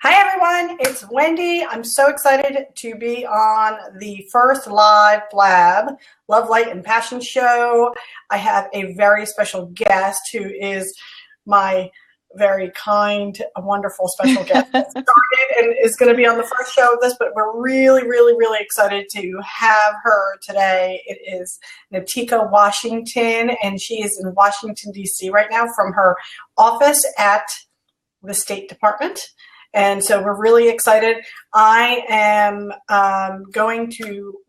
Hi, everyone. It's Wendy. I'm so excited to be on the first live Blab, Love, Light, and Passion show. I have a very special guest who is my very kind, wonderful special guest that started and is going to be on the first show of this, but we're really, really, really excited to have her today. It is Nakita Washington, and she is in Washington, D.C. right now from her office at the State Department. And so we're really excited. I am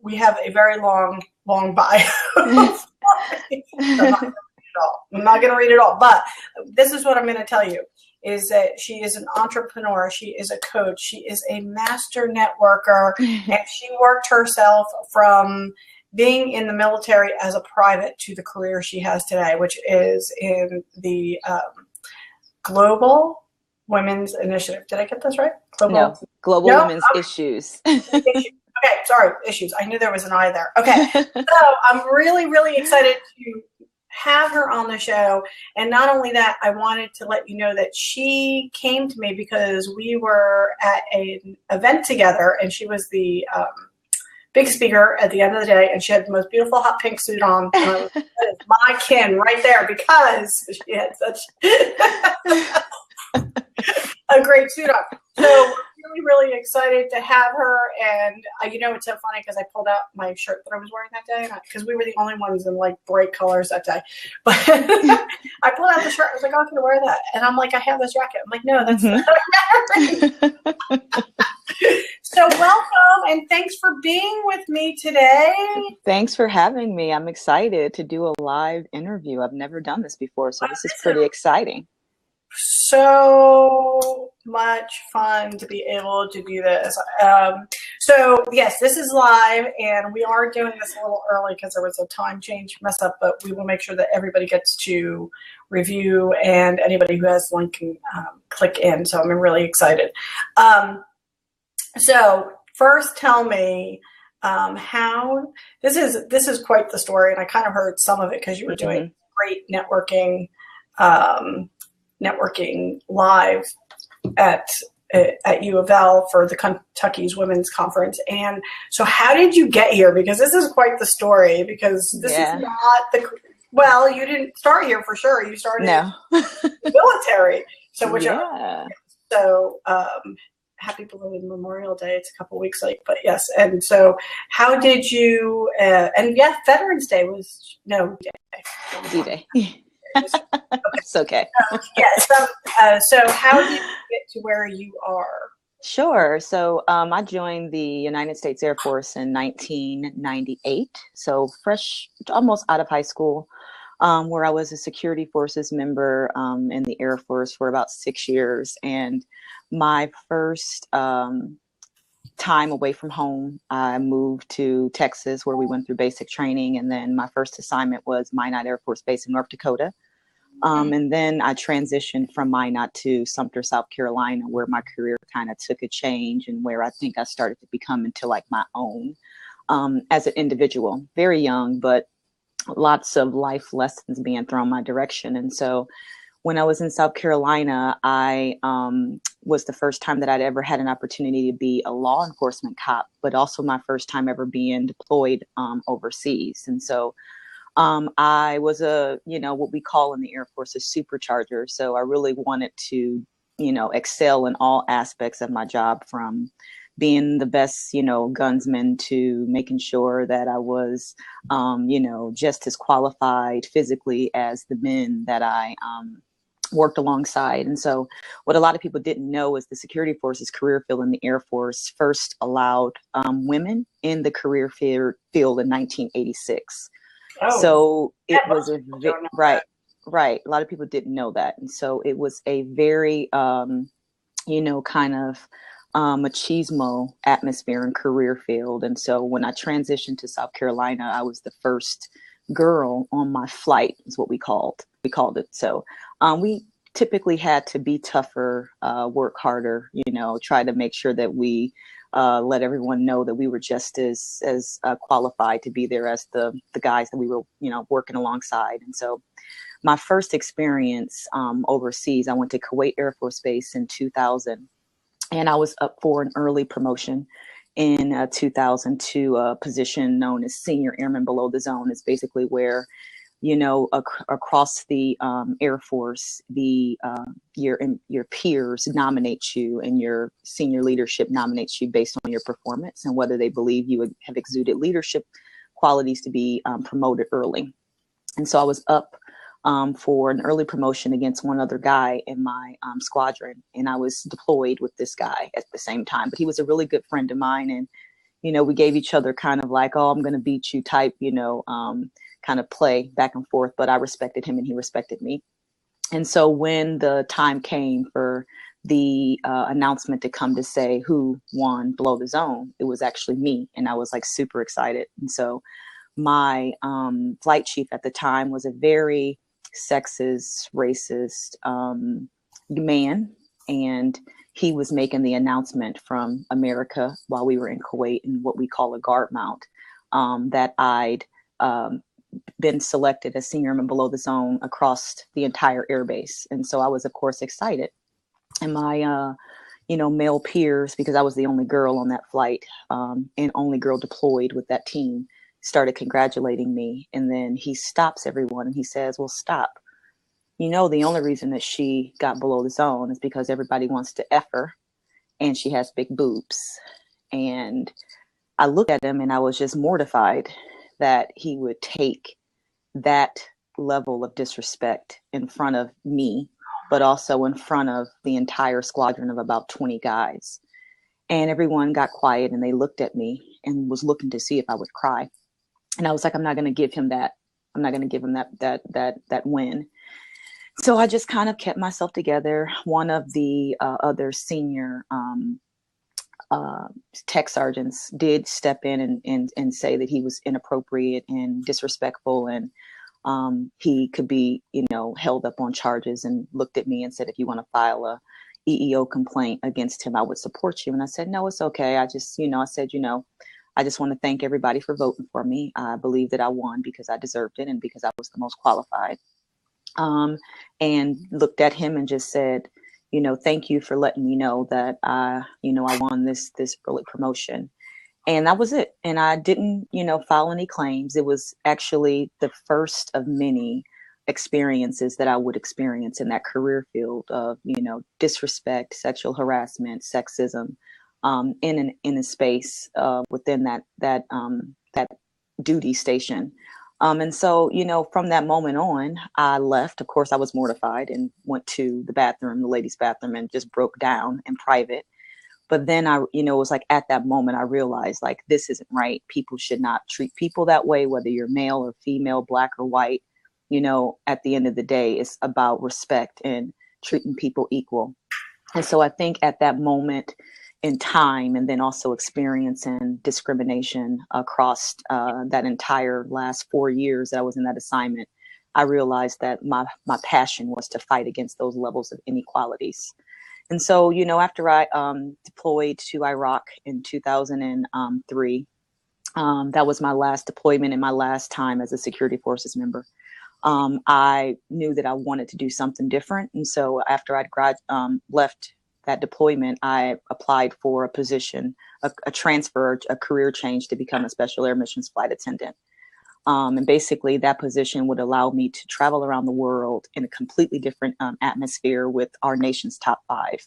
we have a very long bio. I'm not going to read it all, but this is what I'm going to tell you, is that she is an entrepreneur. She is a coach. She is a master networker, and she worked herself from being in the military as a private to the career she has today, which is in the Global Women's Initiative. Did I get this right? Global Women's Issues. Okay, sorry, issues. I knew there was an I there. Okay, so I'm really, really excited to have her on the show. And not only that, I wanted to let you know that she came to me because we were at an event together, and she was the big speaker at the end of the day, and she had the most beautiful hot pink suit on. That is my kin right there, because she had such a great suit on. So we're really, really excited to have her. And it's so funny because I pulled out my shirt that I was wearing that day, because we were the only ones in like bright colors that day. But I pulled out the shirt. I was like, oh, can I wear that? And I'm like, I have this jacket. I'm like, no, that's not. So welcome, and thanks for being with me today. Thanks for having me. I'm excited to do a live interview. I've never done this before, so this is pretty exciting. So much fun to be able to do this. So yes, this is live, and we are doing this a little early because there was a time change mess up, but we will make sure that everybody gets to review, and anybody who has the link can click in. So I'm really excited. So first, tell me how this is quite the story, and I kind of heard some of it because you were doing great networking live at U of L for the Kentucky's Women's Conference. And so how did you get here? Because this is quite the story, because this is not you didn't start here for sure. You started in the military. So happy belated Memorial Day. It's a couple weeks late, but yes. And so how did you, Veterans Day was D-Day. It's okay. So how did you get to where you are? Sure. So I joined the United States Air Force in 1998. So fresh, almost out of high school, where I was a security forces member in the Air Force for about 6 years. And my first time away from home, I moved to Texas, where we went through basic training. And then my first assignment was Minot Air Force Base in North Dakota. And then I transitioned from Minot to Sumter, South Carolina, where my career kind of took a change, and where I think I started to become into like my own as an individual. Very young, but lots of life lessons being thrown my direction. And so when I was in South Carolina, I was the first time that I'd ever had an opportunity to be a law enforcement cop, but also my first time ever being deployed overseas. And so I was what we call in the Air Force a supercharger. So I really wanted to, excel in all aspects of my job, from being the best, gunsman, to making sure that I was, just as qualified physically as the men that I worked alongside. And so what a lot of people didn't know is the security forces career field in the Air Force first allowed women in the career field in 1986. So it was right. A lot of people didn't know that. And so it was a very, kind of machismo atmosphere and career field. And so when I transitioned to South Carolina, I was the first girl on my flight, is what we called it. So we typically had to be tougher, work harder, try to make sure that we let everyone know that we were just as qualified to be there as the guys that we were, working alongside. And so my first experience overseas, I went to Kuwait Air Force Base in 2000, and I was up for an early promotion in 2000 to a position known as Senior Airman Below the Zone. It's basically where, across the Air Force, your peers nominate you, and your senior leadership nominates you based on your performance and whether they believe you have exuded leadership qualities to be promoted early. And so I was up for an early promotion against one other guy in my squadron, and I was deployed with this guy at the same time. But he was a really good friend of mine, and we gave each other kind of like, oh, I'm going to beat you type, kind of play back and forth. But I respected him and he respected me. And so when the time came for the announcement to come to say who won Below the Zone, it was actually me. And I was like super excited. And so my flight chief at the time was a very sexist, racist man. And he was making the announcement from America while we were in Kuwait in what we call a guard mount, that I'd been selected as Senior Airman Below the Zone across the entire airbase. And so I was, of course, excited. And my, male peers, because I was the only girl on that flight and only girl deployed with that team, started congratulating me. And then he stops everyone and he says, well, stop. The only reason that she got below the zone is because everybody wants to F her and she has big boobs. And I looked at him and I was just mortified that he would take that level of disrespect in front of me, but also in front of the entire squadron of about 20 guys. And everyone got quiet and they looked at me and was looking to see if I would cry. And I was like, I'm not going to give him that. I'm not going to give him that win. So I just kind of kept myself together. One of the other senior tech sergeants did step in and say that he was inappropriate and disrespectful, and he could be, held up on charges, and looked at me and said, if you want to file a EEO complaint against him, I would support you. And I said, no, it's okay. I just, I just want to thank everybody for voting for me. I believe that I won because I deserved it and because I was the most qualified. And looked at him and just said, thank you for letting me know that I won this early promotion. And that was it. And I didn't, file any claims. It was actually the first of many experiences that I would experience in that career field of, disrespect, sexual harassment, sexism, in a space within that duty station. And so, from that moment on, I left. Of course, I was mortified and went to the bathroom, the ladies' bathroom, and just broke down in private. But then it was like at that moment, I realized like, this isn't right. People should not treat people that way, whether you're male or female, black or white. At the end of the day, it's about respect and treating people equal. And so I think at that moment in time, and then also experiencing discrimination across that entire last 4 years that I was in that assignment, I realized that my passion was to fight against those levels of inequalities. And so, after I deployed to Iraq in 2003, that was my last deployment and my last time as a security forces member. I knew that I wanted to do something different. And so after I'd left that deployment, I applied for a position, a transfer, a career change to become a special air missions flight attendant. And basically that position would allow me to travel around the world in a completely different atmosphere with our nation's top 5.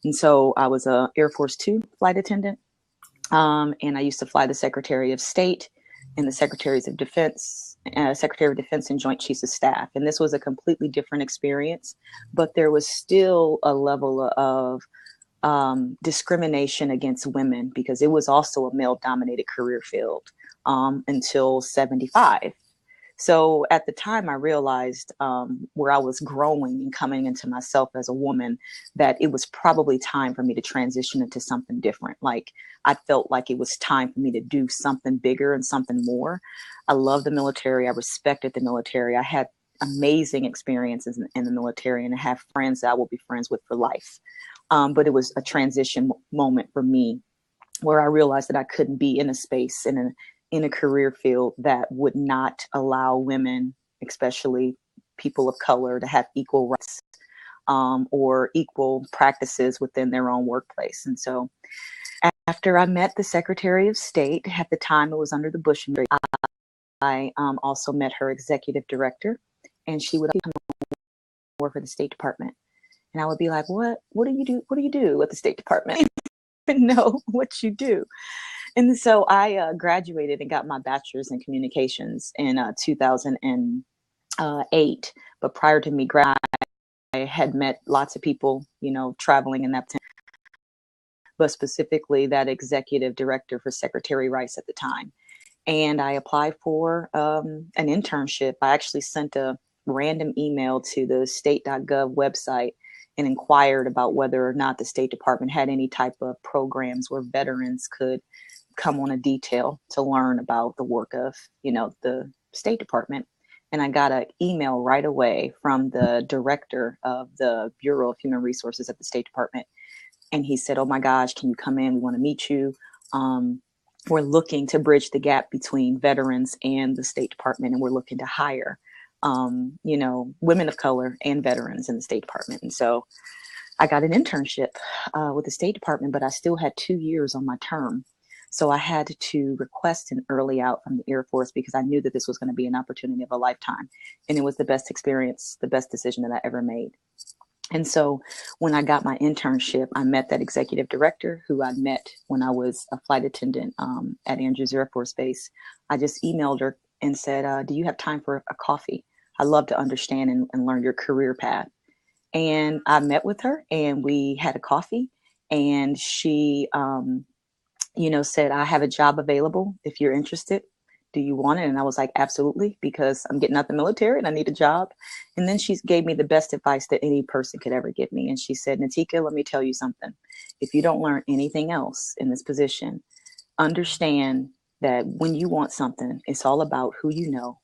And so I was a Air Force 2 flight attendant. And I used to fly the Secretary of State and the Secretary of Defense and Joint Chiefs of Staff. And this was a completely different experience, but there was still a level of discrimination against women because it was also a male-dominated career field until 75. So at the time I realized where I was growing and coming into myself as a woman, that it was probably time for me to transition into something different. Like I felt like it was time for me to do something bigger and something more. I love the military. I respected the military. I had amazing experiences in the military, and I have friends that I will be friends with for life. But it was a transition moment for me where I realized that I couldn't be in a space in a career field that would not allow women, especially people of color to have equal rights or equal practices within their own workplace. And so after I met the Secretary of State, at the time it was under the Bush administration, I also met her executive director, and she would come work for the State Department. And I would be like, what do you do? What do you do at the State Department? I didn't know what you do. And so I graduated and got my bachelor's in communications in 2008. But prior to me graduating, I had met lots of people, traveling in that time, but specifically that executive director for Secretary Rice at the time. And I applied for an internship. I actually sent a random email to the state.gov website and inquired about whether or not the State Department had any type of programs where veterans could come on a detail to learn about the work of, the State Department. And I got an email right away from the director of the Bureau of Human Resources at the State Department. And he said, "Oh my gosh, can you come in? We want to meet you. We're looking to bridge the gap between veterans and the State Department, and we're looking to hire, women of color and veterans in the State Department." And so I got an internship with the State Department, but I still had 2 years on my term. So I had to request an early out from the Air Force because I knew that this was going to be an opportunity of a lifetime. And it was the best experience, the best decision that I ever made. And so when I got my internship, I met that executive director who I met when I was a flight attendant at Andrews Air Force Base. I just emailed her and said, "Do you have time for a coffee? I'd love to understand and learn your career path." And I met with her and we had a coffee, and she, said, "I have a job available if you're interested. Do you want it?" And I was like, "Absolutely," because I'm getting out the military and I need a job. And then she gave me the best advice that any person could ever give me. And she said, "Nakita, let me tell you something. If you don't learn anything else in this position, understand that when you want something, it's all about who you know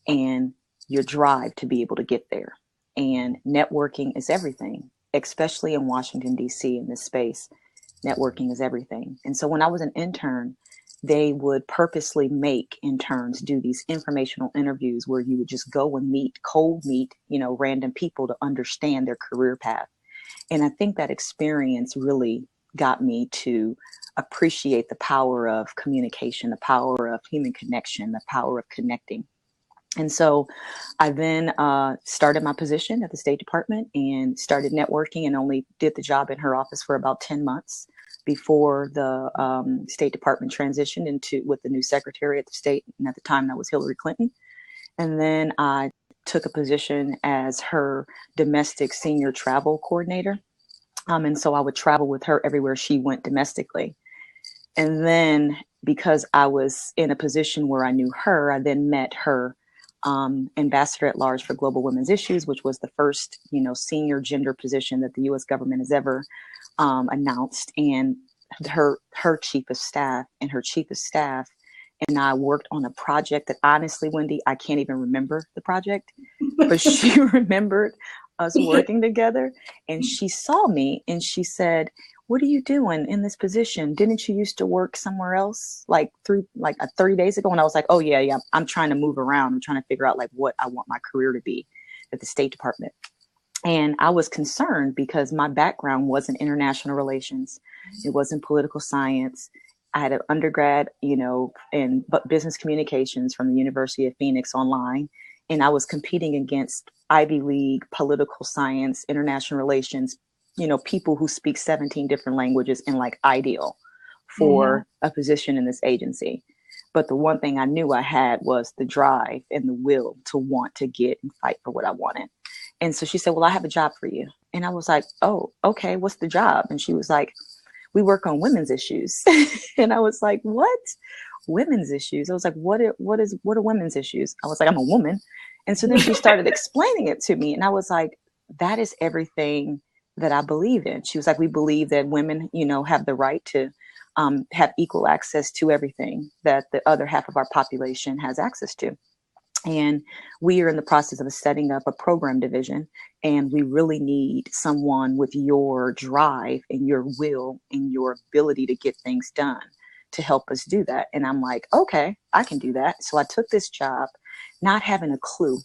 and your drive to be able to get there. And networking is everything, especially in Washington, D.C. in this space. Networking is everything." And so when I was an intern, they would purposely make interns do these informational interviews where you would just go and cold meet, random people to understand their career path. And I think that experience really got me to appreciate the power of communication, the power of human connection, the power of connecting. And so I then started my position at the State Department and started networking, and only did the job in her office for about 10 months before the State Department transitioned with the new secretary at the state. And at the time that was Hillary Clinton. And then I took a position as her domestic senior travel coordinator. And so I would travel with her everywhere she went domestically. And then because I was in a position where I knew her, I then met her ambassador at large for global women's issues, which was the first, senior gender position that the U.S. government has ever announced. And her chief of staff and I worked on a project that, honestly, Wendy, I can't even remember the project, but she remembered us working together. And she saw me and she said, "What are you doing in this position? Didn't you used to work somewhere else like 30 days ago?" And I was like, "Oh yeah. I'm trying to move around. I'm trying to figure out what I want my career to be at the State Department." And I was concerned because my background wasn't international relations. It wasn't political science. I had an undergrad, in business communications from the University of Phoenix online. And I was competing against Ivy League, political science, international relations, people who speak 17 different languages and ideal for a position in this agency. But the one thing I knew I had was the drive and the will to want to get and fight for what I wanted. And so she said, "Well, I have a job for you." And I was like, "Oh, okay, what's the job?" And she was like, "We work on women's issues." And I was like, "What? Women's issues?" I was like, what are women's issues? I was like, "I'm a woman." And so then she started explaining it to me. And I was like, that is everything that I believe in. She was like, "We believe that women, have the right to have equal access to everything that the other half of our population has access to. And we are in the process of setting up a program division, and we really need someone with your drive and your will and your ability to get things done to help us do that." And I'm like, "Okay, I can do that." So I took this job not having a clue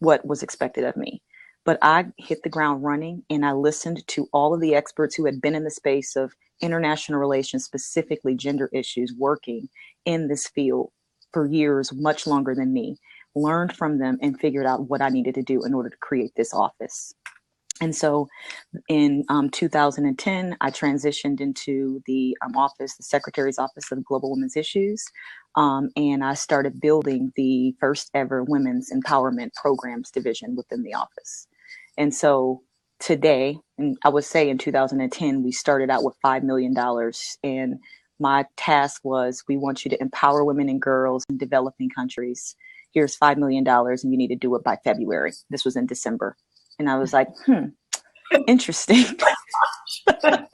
what was expected of me. But I hit the ground running, and I listened to all of the experts who had been in the space of international relations, specifically gender issues, working in this field for years, much longer than me, learned from them and figured out what I needed to do in order to create this office. And so in 2010, I transitioned into the office, the Secretary's Office of Global Women's Issues, and I started building the first ever Women's Empowerment Programs division within the office. And so today, and I would say in 2010, we started out with $5 million. And my task was, we want you to empower women and girls in developing countries. Here's $5 million, and you need to do it by February. This was in December. And I was like, interesting. I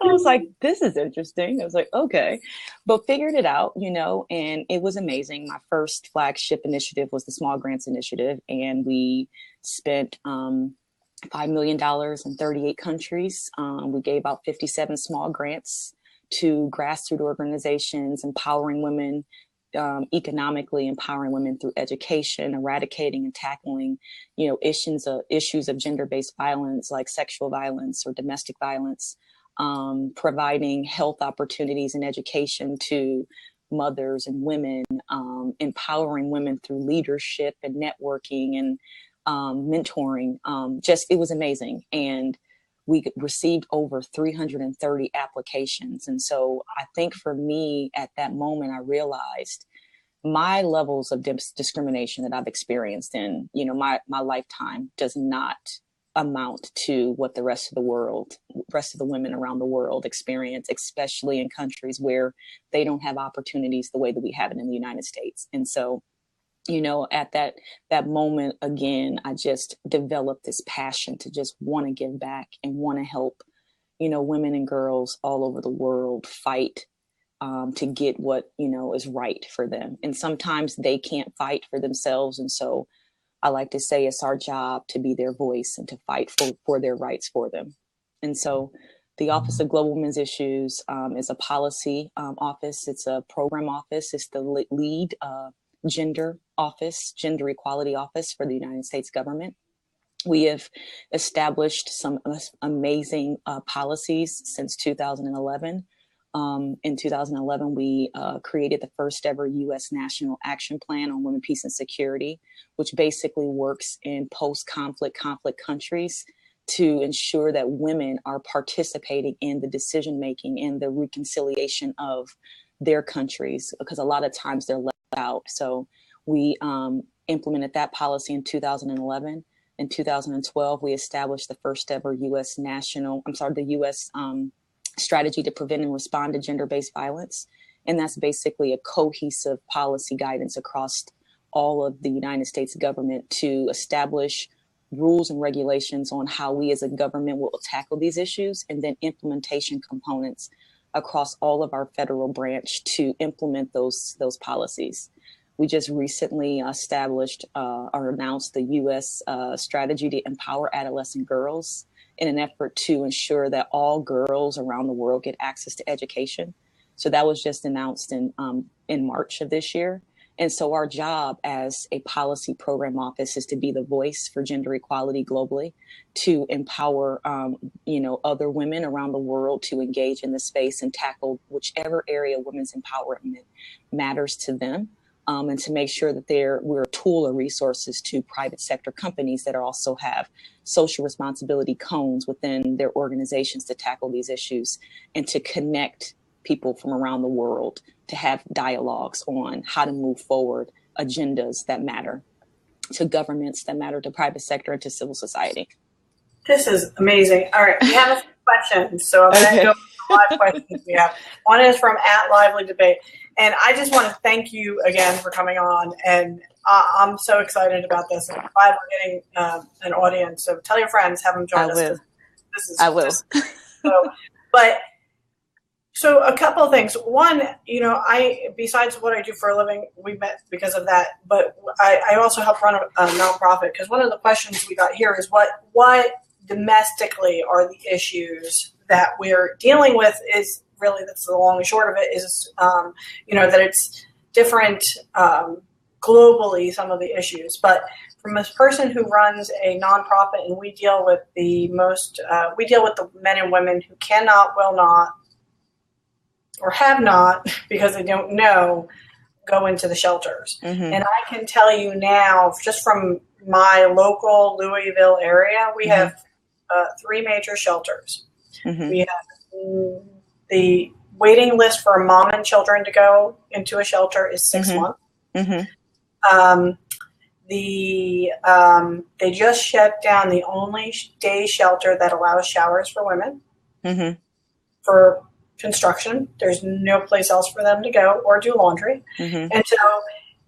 was like, this is interesting. I was like, okay, but figured it out, and it was amazing. My first flagship initiative was the Small Grants Initiative, and we spent $5 million in 38 countries. We gave out 57 small grants to grassroots organizations, empowering women, economically empowering women through education, eradicating and tackling, issues of gender-based violence like sexual violence or domestic violence, providing health opportunities and education to mothers and women, empowering women through leadership and networking and mentoring. It was amazing. And we received over 330 applications. And so I think for me at that moment, I realized my levels of discrimination that I've experienced in, my lifetime does not amount to what the rest of the women around the world experience, especially in countries where they don't have opportunities the way that we have it in the United States. And so, at that moment, again, I just developed this passion to just want to give back and want to help, women and girls all over the world fight to get what, is right for them. And sometimes they can't fight for themselves. And so I like to say it's our job to be their voice and to fight for their rights for them. And so the Office of Global Women's Issues is a policy office. It's a program office. It's the lead gender equality office for the United States government. We have established some amazing policies since 2011. In 2011, we created the first ever U.S. National Action Plan on Women, Peace, and Security, which basically works in post-conflict countries to ensure that women are participating in the decision-making and the reconciliation of their countries, because a lot of times they're left out. So we implemented that policy in 2011. In 2012, we established the first ever the U.S. Strategy to Prevent and Respond to Gender-Based Violence. And that's basically a cohesive policy guidance across all of the United States government to establish rules and regulations on how we as a government will tackle these issues, and then implementation components across all of our federal branch to implement those policies. We just recently established or announced the U.S. strategy to empower adolescent girls in an effort to ensure that all girls around the world get access to education. So that was just announced in March of this year. And so our job as a policy program office is to be the voice for gender equality globally, to empower, other women around the world to engage in this space and tackle whichever area women's empowerment matters to them. And to make sure that we're a tool or resources to private sector companies that also have social responsibility cones within their organizations to tackle these issues, and to connect people from around the world to have dialogues on how to move forward agendas that matter to governments, that matter to private sector, and to civil society. This is amazing. All right, we have a few questions, so I'm going to go to the live questions we have. One is from @LivelyDebate. And I just want to thank you again for coming on. And I'm so excited about this. I'm glad we're getting an audience. So tell your friends, have them join us. I will. So a couple of things. One, besides what I do for a living, we met because of that. But I also help run a nonprofit, because one of the questions we got here is what domestically are the issues that we're dealing with. Is really, that's the long and short of it, is that it's different globally some of the issues. But from a person who runs a nonprofit, and we deal with the men and women who cannot, will not, or have not, because they don't know, go into the shelters. And I can tell you now, just from my local Louisville area, we have 3 major shelters. We have the waiting list for mom and children to go into a shelter is 6 months. They just shut down the only day shelter that allows showers for women for construction. There's no place else for them to go or do laundry. And so,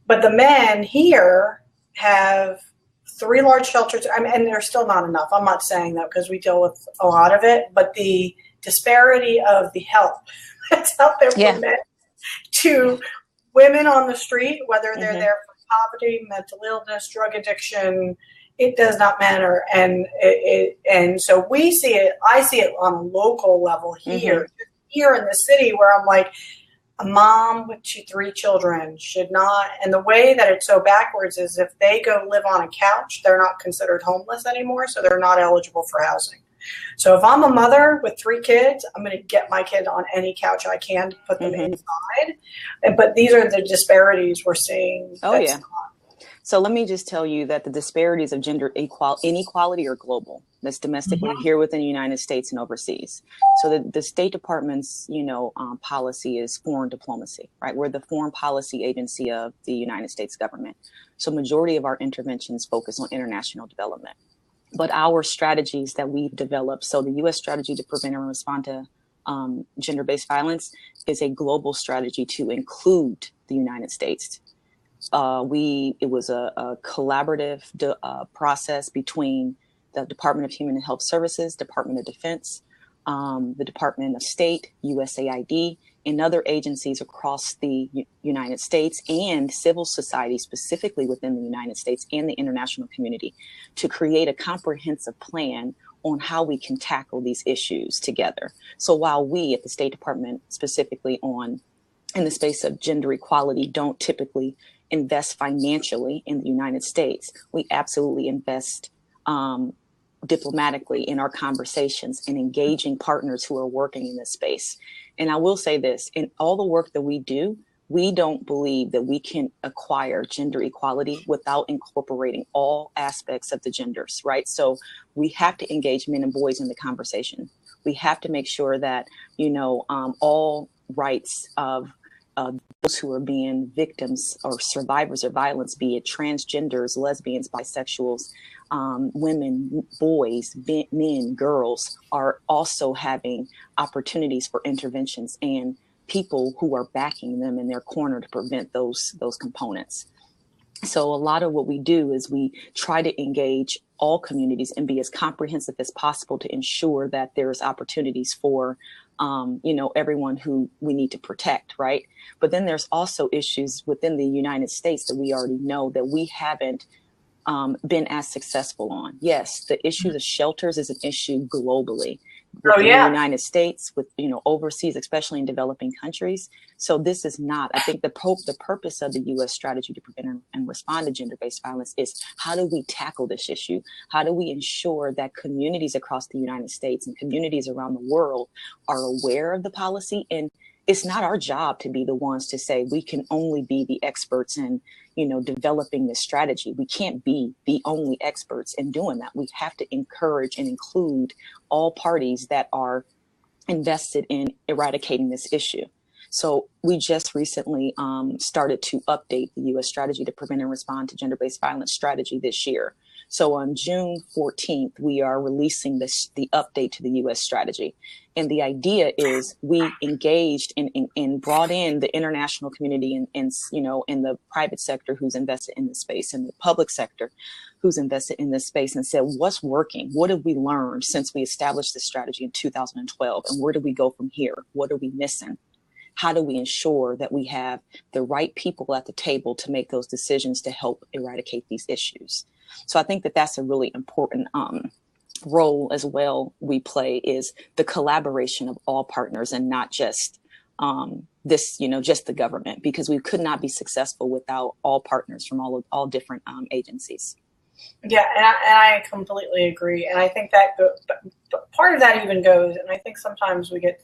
but the men here have 3 large shelters. I mean, and they're still not enough. I'm not saying that because we deal with a lot of it, but the disparity of the help that's out there for men to women on the street, whether they're there for poverty, mental illness, drug addiction, it does not matter. And so we see it, I see it on a local level here in the city, where I'm like, a mom with 3 children should not, and the way that it's so backwards is if they go live on a couch, they're not considered homeless anymore, so they're not eligible for housing. So if I'm a mother with 3 kids, I'm going to get my kid on any couch I can to put them inside. But these are the disparities we're seeing. So let me just tell you that the disparities of gender inequality are global. That's domestically here within the United States and overseas. So the State Department's, policy is foreign diplomacy, right? We're the foreign policy agency of the United States government. So majority of our interventions focus on international development. But our strategies that we've developed, so the U.S. strategy to prevent and respond to gender-based violence is a global strategy to include the United States. It was a collaborative process between the Department of Human and Health Services, Department of Defense, the Department of State, USAID, and other agencies across the United States and civil society, specifically within the United States and the international community, to create a comprehensive plan on how we can tackle these issues together. So while we at the State Department, specifically in the space of gender equality, don't typically invest financially in the United States, we absolutely invest diplomatically in our conversations and engaging partners who are working in this space. And I will say this, in all the work that we do, we don't believe that we can acquire gender equality without incorporating all aspects of the genders, right? So we have to engage men and boys in the conversation. We have to make sure that, all rights of those who are being victims or survivors of violence, be it transgenders, lesbians, bisexuals, women, boys, men, girls, are also having opportunities for interventions and people who are backing them in their corner to prevent those components. So a lot of what we do is we try to engage all communities and be as comprehensive as possible to ensure that there's opportunities for everyone who we need to protect, right? But then there's also issues within the United States that we already know that we haven't been as successful on. Yes, the issue of shelters is an issue globally. In the United States, with overseas, especially in developing countries. So this is not, I think the purpose of the U.S. strategy to prevent and respond to gender-based violence is, how do we tackle this issue? How do we ensure that communities across the United States and communities around the world are aware of the policy? And it's not our job to be the ones to say we can only be the experts in developing this strategy. We can't be the only experts in doing that. We have to encourage and include all parties that are invested in eradicating this issue. So we just recently started to update the U.S. strategy to prevent and respond to gender-based violence strategy this year. So on June 14th, we are releasing the update to the U.S. strategy. And the idea is we engaged and brought in the international community and in the private sector who's invested in this space, and the public sector who's invested in this space, and said, what's working? What have we learned since we established this strategy in 2012? And where do we go from here? What are we missing? How do we ensure that we have the right people at the table to make those decisions to help eradicate these issues? So I think that that's a really important role as well we play, is the collaboration of all partners and not just this, just the government, because we could not be successful without all partners from all different agencies. Yeah, and I completely agree. And I think that part of that even goes, and I think sometimes we get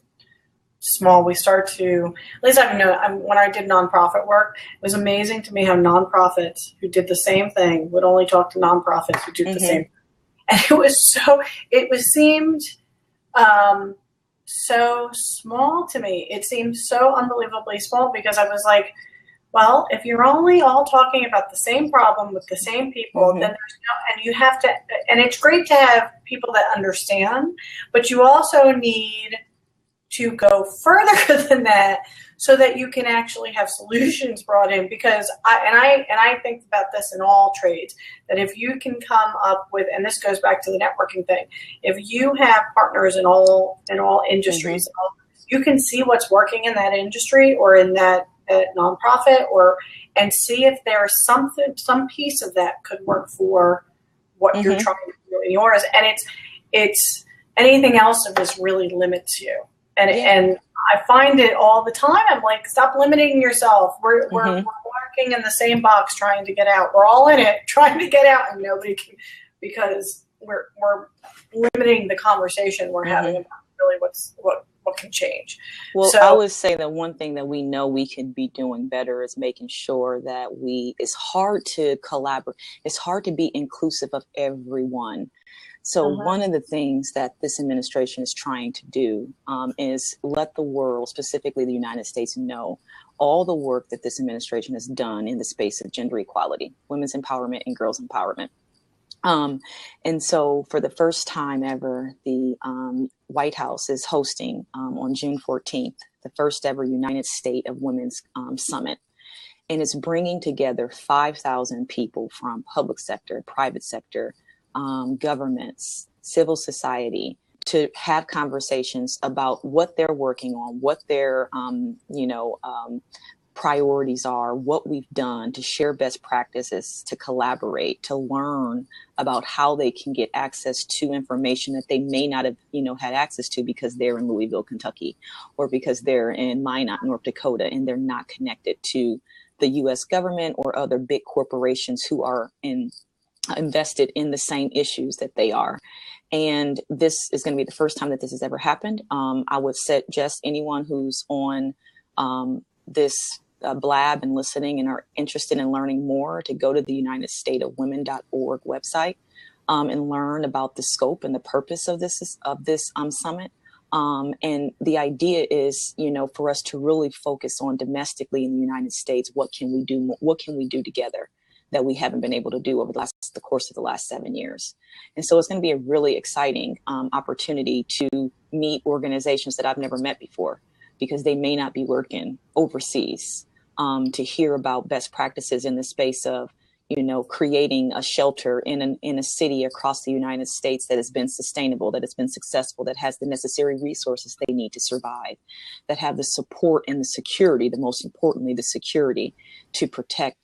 small. We start to, at least I know, when I did nonprofit work, it was amazing to me how nonprofits who did the same thing would only talk to nonprofits who do the same thing. And seemed so small to me. It seemed so unbelievably small, because I was like, well, if you're only all talking about the same problem with the same people, then there's and you have to, and it's great to have people that understand, but you also need to go further than that so that you can actually have solutions brought in. Because I think about this in all trades, that if you can come up with, and this goes back to the networking thing, if you have partners in all industries, you can see what's working in that industry or in that nonprofit, and see if there's some piece of that could work for what you're trying to do in yours. And it's anything else that just really limits you. And I find it all the time. I'm like, stop limiting yourself. We're working in the same box trying to get out. We're all in it trying to get out, and nobody can, because we're limiting the conversation we're having about really what can change. Well, so, I would say that one thing that we know we can be doing better is making sure that it's hard to collaborate. It's hard to be inclusive of everyone. So one of the things that this administration is trying to do is let the world, specifically the United States, know all the work that this administration has done in the space of gender equality, women's empowerment, and girls' empowerment. And so for the first time ever, the White House is hosting on June 14th, the first ever United States of Women's Summit. And it's bringing together 5,000 people from public sector, private sector, governments, civil society, to have conversations about what they're working on, what their, priorities are, what we've done, to share best practices, to collaborate, to learn about how they can get access to information that they may not have, had access to because they're in Louisville, Kentucky, or because they're in Minot, North Dakota, and they're not connected to the U.S. government or other big corporations who are invested in the same issues that they are. And this is going to be the first time that this has ever happened. I would suggest anyone who's on this blab and listening and are interested in learning more to go to the UnitedStatesOfWomen.org website and learn about the scope and the purpose of this summit. And the idea is, for us to really focus on domestically in the United States, what can we do together that we haven't been able to do over the course of the last 7 years. And so it's going to be a really exciting opportunity to meet organizations that I've never met before, because they may not be working overseas, to hear about best practices in the space of, creating a shelter in a city across the United States that has been sustainable, that has been successful, that has the necessary resources they need to survive, that have the support and the security, most importantly, the security to protect,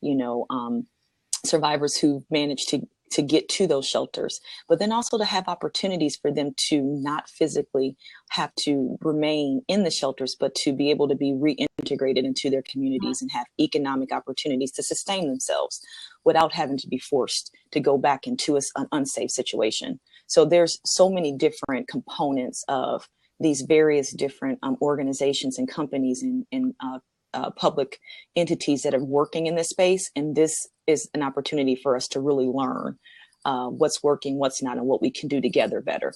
survivors who managed to get to those shelters, but then also to have opportunities for them to not physically have to remain in the shelters, but to be able to be reintegrated into their communities and have economic opportunities to sustain themselves without having to be forced to go back into an unsafe situation. So there's so many different components of these various different organizations and companies and public entities that are working in this space. And this is an opportunity for us to really learn what's working, what's not, and what we can do together better.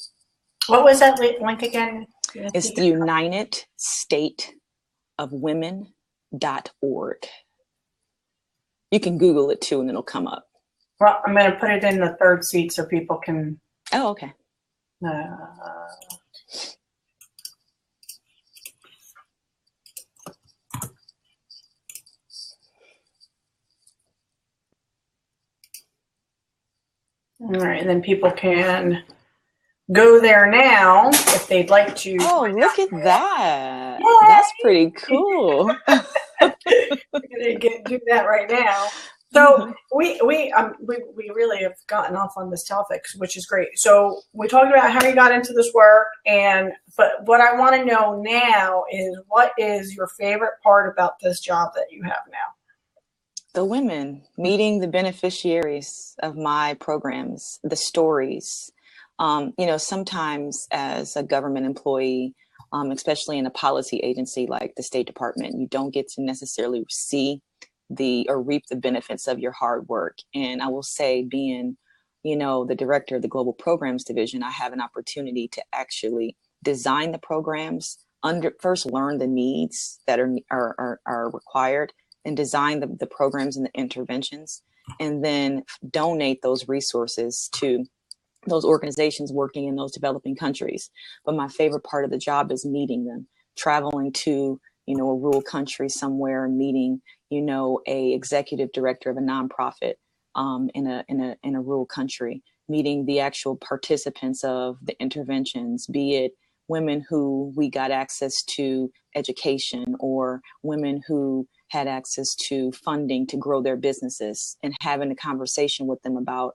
What was that link again? It's the UnitedStatesOfWomen.org. You can Google it too, and it'll come up. Well, I'm going to put it in the third seat so people can. Oh, okay. All right, and then people can go there now if they'd like to. Oh, look at that. Yay! That's pretty cool. We're going to do that right now. So we really have gotten off on this topic, which is great. So we talked about how you got into this work, but what I want to know now is, what is your favorite part about this job that you have now? The women, meeting the beneficiaries of my programs, the stories. Sometimes as a government employee, especially in a policy agency like the State Department, you don't get to necessarily see or reap the benefits of your hard work. And I will say, being, the director of the Global Programs Division, I have an opportunity to actually design the programs, first learn the needs that are required, and design the programs and the interventions, and then donate those resources to those organizations working in those developing countries. But my favorite part of the job is meeting them, traveling to, a rural country somewhere, and meeting, a executive director of a nonprofit in a rural country, meeting the actual participants of the interventions, be it women who we got access to education, or women who had access to funding to grow their businesses, and having a conversation with them about,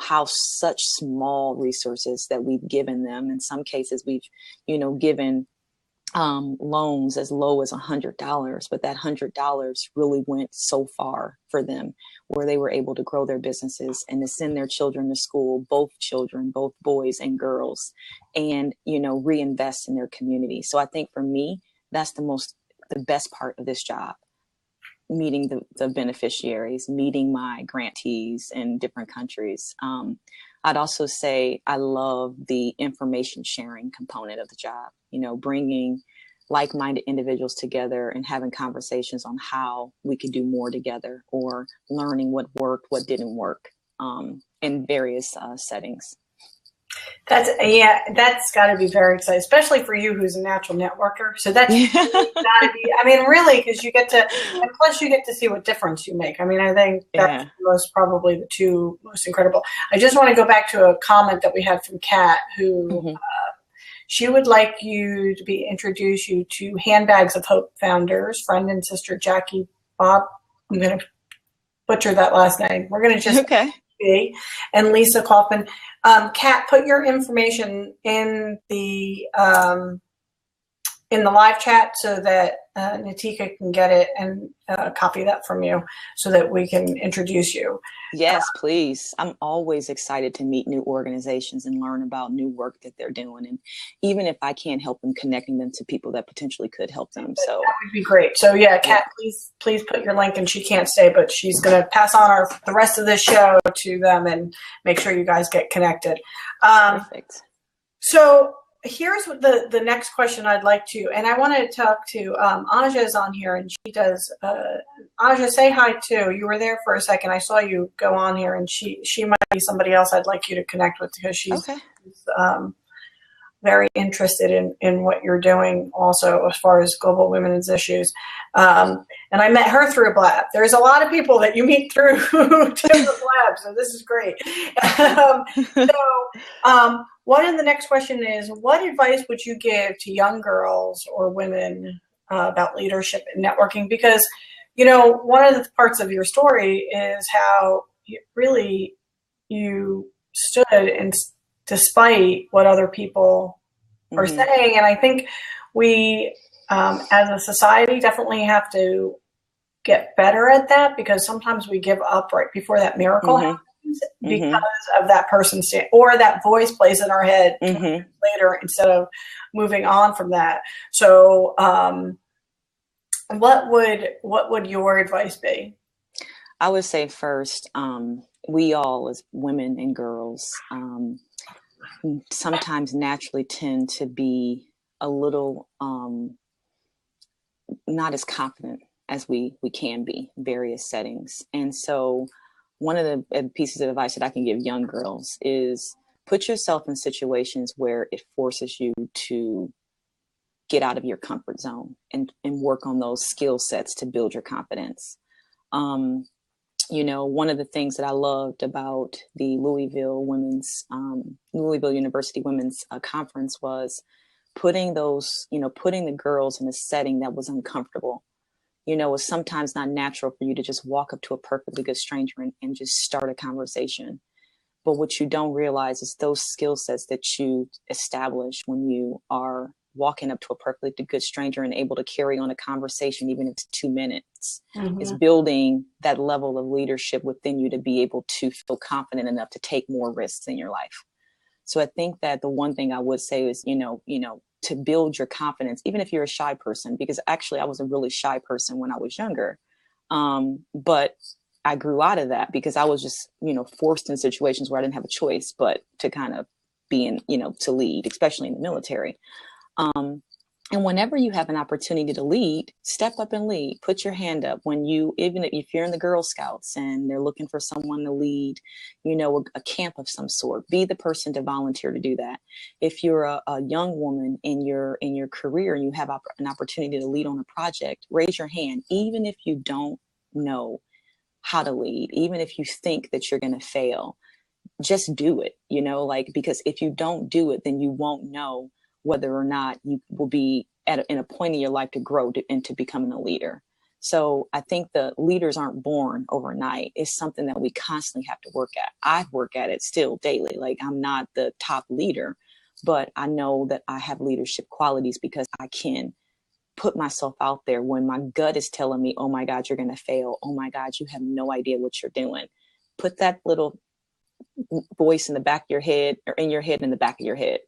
how such small resources that we've given them. In some cases, we've, given loans as low as $100, but that $100 really went so far for them, where they were able to grow their businesses and to send their children to school, both children, both boys and girls, and, reinvest in their community. So I think for me, that's the best part of this job. Meeting the beneficiaries, meeting my grantees in different countries. I'd also say I love the information sharing component of the job, bringing like-minded individuals together and having conversations on how we could do more together, or learning what worked, what didn't work in various settings. That's got to be very exciting, especially for you, who's a natural networker. So that's really got to be. I mean, really, because you get to, and plus you get to see what difference you make. I mean, I think that's probably the two most incredible. I just want to go back to a comment that we had from Kat, who she would like you to introduce you to Handbags of Hope founders, friend and sister Jackie Bob. I'm going to butcher that last name. We're going to just and Lisa Kaufman. Kat, put your information in the live chat so that Nakita can get it and copy that from you so that we can introduce you. Yes, please. I'm always excited to meet new organizations and learn about new work that they're doing. And even if I can't help them, connecting them to people that potentially could help them. So that would be great. So Kat, please put your link, and she can't stay, but she's going to pass on the rest of this show to them and make sure you guys get connected. Perfect. So here's the next question I'd like to, and I want to talk to Aja is on here, and she does. Aja, say hi too. You were there for a second. I saw you go on here, and she might be somebody else I'd like you to connect with, because she's very interested in what you're doing also as far as global women's issues. And I met her through a blab. There's a lot of people that you meet through the blab, so this is great. One of the next question is, what advice would you give to young girls or women about leadership and networking? Because, one of the parts of your story is how you stood and despite what other people are saying. And I think we, as a society, definitely have to get better at that, because sometimes we give up right before that miracle happens because of that person or that voice plays in our head later instead of moving on from that. So what would your advice be? I would say first, we all as women and girls sometimes naturally tend to be a little not as confident as we can be in various settings. And so one of the pieces of advice that I can give young girls is put yourself in situations where it forces you to get out of your comfort zone and work on those skill sets to build your confidence. One of the things that I loved about the Louisville University Women's Conference was putting the girls in a setting that was uncomfortable, it's sometimes not natural for you to just walk up to a perfectly good stranger and just start a conversation. But what you don't realize is those skill sets that you establish when you are walking up to a perfectly good stranger and able to carry on a conversation, even if it's 2 minutes, is building that level of leadership within you to be able to feel confident enough to take more risks in your life. So I think that the one thing I would say is, to build your confidence, even if you're a shy person, because actually I was a really shy person when I was younger. But I grew out of that because I was just, forced in situations where I didn't have a choice, but to kind of be in, to lead, especially in the military. And whenever you have an opportunity to lead, step up and lead, put your hand up even if you're in the Girl Scouts and they're looking for someone to lead, a camp of some sort, be the person to volunteer to do that. If you're a young woman in your career and you have an opportunity to lead on a project, raise your hand, even if you don't know how to lead, even if you think that you're going to fail, just do it, because if you don't do it, then you won't know whether or not you will be in a point in your life to grow into becoming a leader. So I think the leaders aren't born overnight. It's something that we constantly have to work at. I work at it still daily. Like, I'm not the top leader, but I know that I have leadership qualities because I can put myself out there when my gut is telling me, oh my God, you're going to fail. Oh my God, you have no idea what you're doing. Put that little voice in the back of your head, or in your head, in the back of your head,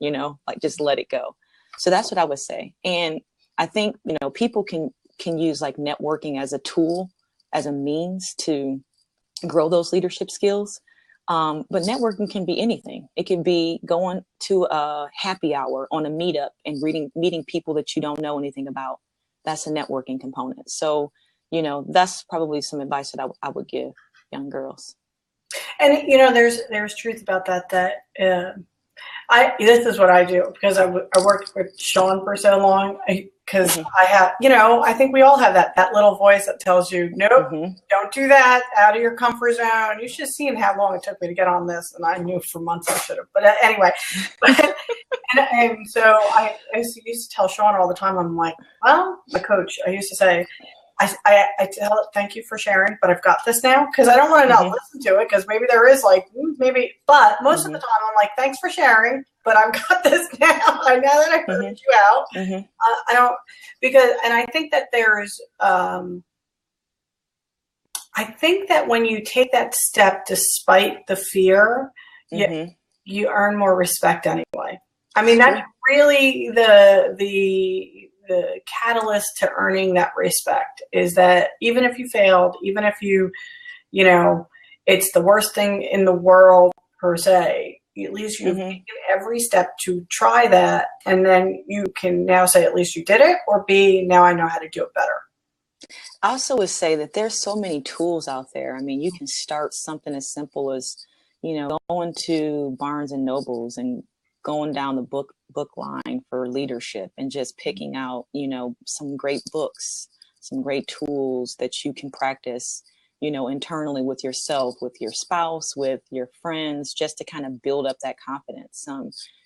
just let it go. So that's what I would say. And I think, people can use like networking as a tool, as a means to grow those leadership skills. But networking can be anything. It can be going to a happy hour on a meetup and meeting people that you don't know anything about. That's a networking component. So, that's probably some advice that I would give young girls. And there's truth about that. This is what I do because I worked with Sean for so long. Because I have, I think we all have that little voice that tells you, nope, don't do that, out of your comfort zone. You should have seen how long it took me to get on this, and I knew for months I should have. But anyway, and so I used to tell Sean all the time. I'm like, well, my coach, I used to say, I tell it, thank you for sharing, but I've got this now, because I don't want to not listen to it, because maybe there is but most of the time I'm like, thanks for sharing, but I've got this now. I know that I heard you out. I don't, and I think that there's, I think that when you take that step despite the fear, you earn more respect anyway. I mean, that's really the catalyst to earning that respect, is that even if you failed, even if it's the worst thing in the world per se, at least you've taken every step to try that, and then you can now say at least you did it, or B, now I know how to do it better. I also would say that there's so many tools out there. I mean, you can start something as simple as, going to Barnes and Nobles and going down the book line for leadership and just picking out, some great books, some great tools that you can practice, internally with yourself, with your spouse, with your friends, just to kind of build up that confidence.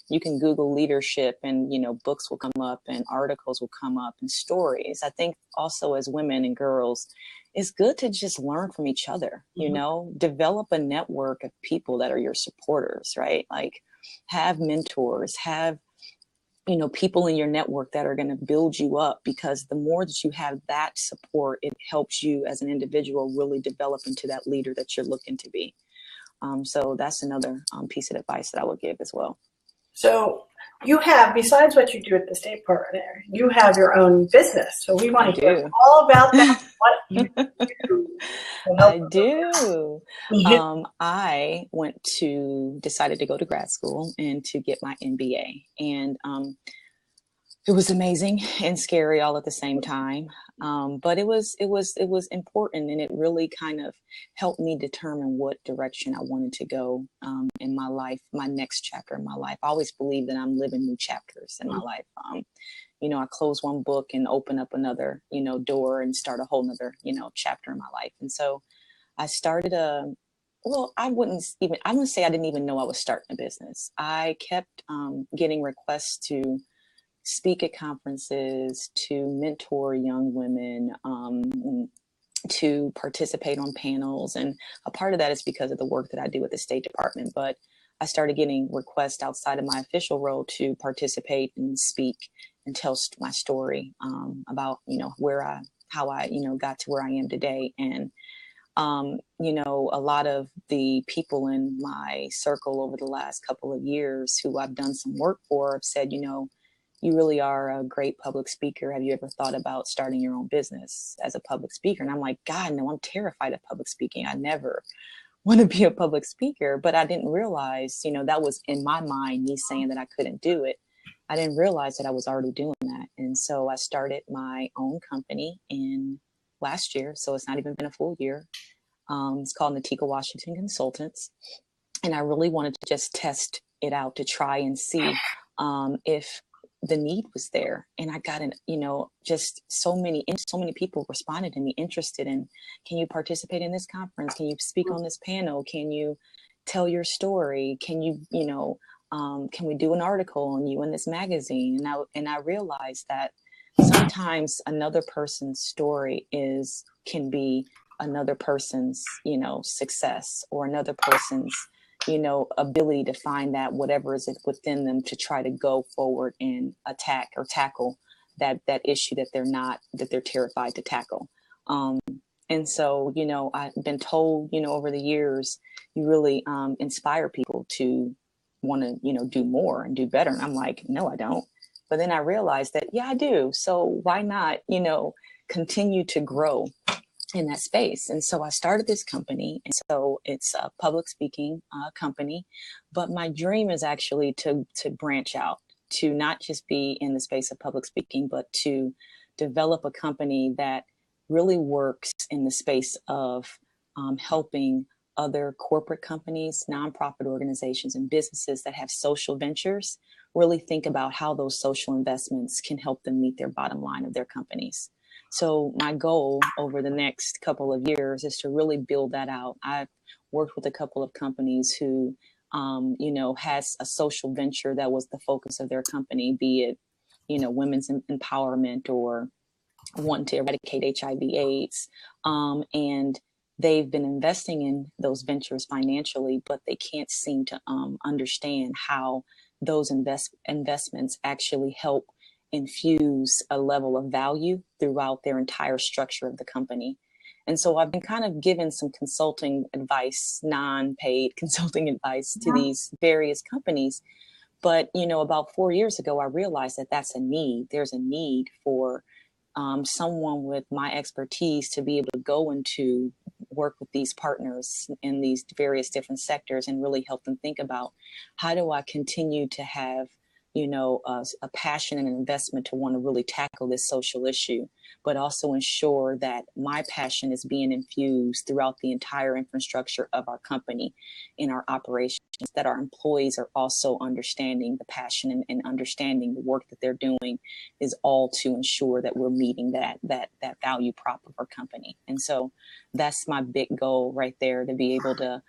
You can Google leadership and, books will come up and articles will come up and stories. I think also as women and girls, it's good to just learn from each other, develop a network of people that are your supporters, right? Like, have mentors, have, people in your network that are going to build you up, because the more that you have that support, it helps you as an individual really develop into that leader that you're looking to be. So that's another piece of advice that I would give as well. So you have, besides what you do at the State Partner, you have your own business. So we want to hear all about that. What you do. I do. I decided to go to grad school and to get my MBA. And it was amazing and scary all at the same time. But it was important, and it really kind of helped me determine what direction I wanted to go in my life, my next chapter in my life. I always believe that I'm living new chapters in my life. I close one book and open up another, door, and start a whole nother, chapter in my life. And so I started I wouldn't say I didn't even know I was starting a business. I kept getting requests to speak at conferences, to mentor young women, to participate on panels. And a part of that is because of the work that I do at the State Department. But I started getting requests outside of my official role to participate and speak and tell my story about, how I got to where I am today. And, a lot of the people in my circle over the last couple of years who I've done some work for have said, you really are a great public speaker. Have you ever thought about starting your own business as a public speaker? And I'm like, God, no, I'm terrified of public speaking. I never want to be a public speaker. But I didn't realize, that was in my mind, me saying that I couldn't do it. I didn't realize that I was already doing that. And so I started my own company in last year. So it's not even been a full year. It's called Nakita Washington Consultants. And I really wanted to just test it out to try and see if the need was there. And I got just so many people responded to me, interested in, can you participate in this conference? Can you speak on this panel? Can you tell your story? Can you, can we do an article on you in this magazine? And I realized that sometimes another person's story can be another person's, success, or another person's, ability to find that whatever is within them to try to go forward and attack or tackle that issue that they're terrified to tackle. And so, I've been told, over the years, you really inspire people to want to, do more and do better. And I'm like, no, I don't. But then I realized that, yeah, I do. So why not, continue to grow in that space? And so I started this company. And so it's a public speaking company. But my dream is actually to branch out, to not just be in the space of public speaking, but to develop a company that really works in the space of helping other corporate companies, nonprofit organizations, and businesses that have social ventures really think about how those social investments can help them meet their bottom line of their companies. So my goal over the next couple of years is to really build that out. I've worked with a couple of companies who, has a social venture that was the focus of their company, be it, women's empowerment or wanting to eradicate HIV/AIDS. And they've been investing in those ventures financially, but they can't seem to understand how those investments actually help infuse a level of value throughout their entire structure of the company. And so I've been kind of given some consulting advice, non-paid consulting advice to these various companies. But, about 4 years ago, I realized that that's a need. There's a need for someone with my expertise to be able to go into work with these partners in these various different sectors and really help them think about, how do I continue to have, a passion and an investment to want to really tackle this social issue, but also ensure that my passion is being infused throughout the entire infrastructure of our company in our operations, that our employees are also understanding the passion and understanding the work that they're doing is all to ensure that we're meeting that value prop of our company. And so that's my big goal right there, to be able to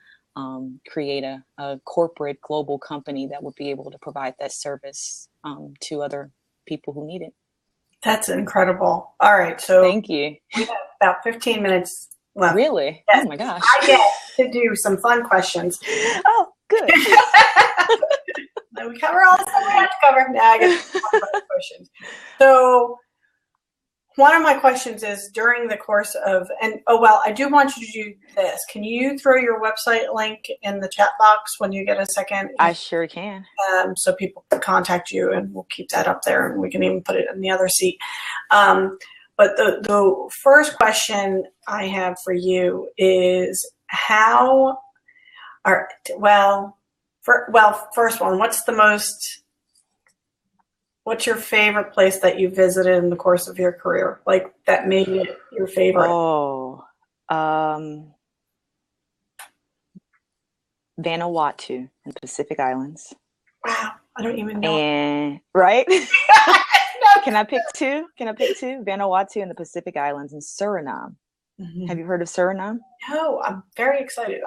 create a corporate global company that would be able to provide that service to other people who need it. That's incredible. All right. So thank you. We have about 15 minutes left. Really? Yes. Oh my gosh. I get to do some fun questions. Oh, good. We cover all the stuff we have to cover. Now I get some fun questions. So one of my questions is, during the course of, I do want you to do this. Can you throw your website link in the chat box when you get a second? I sure can. So people can contact you, and we'll keep that up there, and we can even put it in the other seat. But the first question I have for you is first one, what's your favorite place that you visited in the course of your career? Like, that made it your favorite? Oh, Vanuatu in the Pacific Islands. Wow, I don't even know. And right? No. Can I pick two? Vanuatu in the Pacific Islands and Suriname Mhm. Have you heard of Suriname? No, I'm very excited.